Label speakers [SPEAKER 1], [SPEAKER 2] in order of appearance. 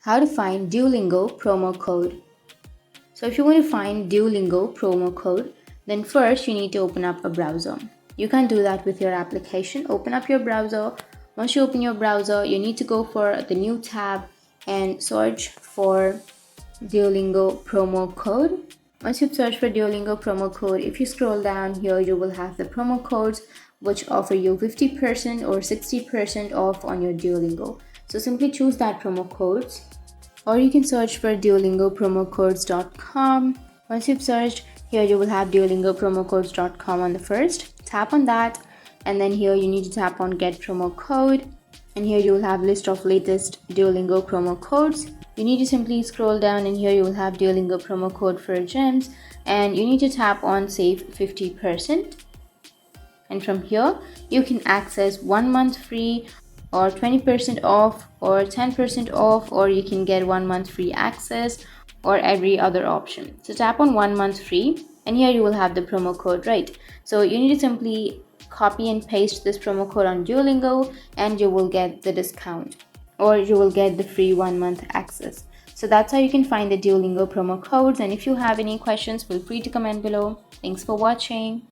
[SPEAKER 1] how to find Duolingo promo code. So if you want to find Duolingo promo code, then first you need to open up a browser. You can do that with your application. Open up your browser. Once you open your browser, you need to go for the new tab and search for Duolingo promo code. Once you've searched for Duolingo promo code, if you scroll down here, you will have the promo codes which offer you 50% or 60% off on your Duolingo. So simply choose that promo codes, or you can search for duolingopromocodes.com. Once you've searched, here you will have duolingopromocodes.com on the first. Tap on that, and then here you need to tap on get promo code, and here you will have list of latest Duolingo promo codes. You need to simply scroll down, and here you will have Duolingo promo code for gyms, and you need to tap on save 50%. And from here you can access 1 month free, or 20% off, or 10% off, or you can get 1 month free access, or every other option. So tap on 1 month free, and here you will have the promo code, right? So you need to simply copy and paste this promo code on Duolingo, and you will get the discount, or you will get the free 1 month access. So that's how you can find the Duolingo promo codes. And if you have any questions, feel free to comment below. Thanks for watching.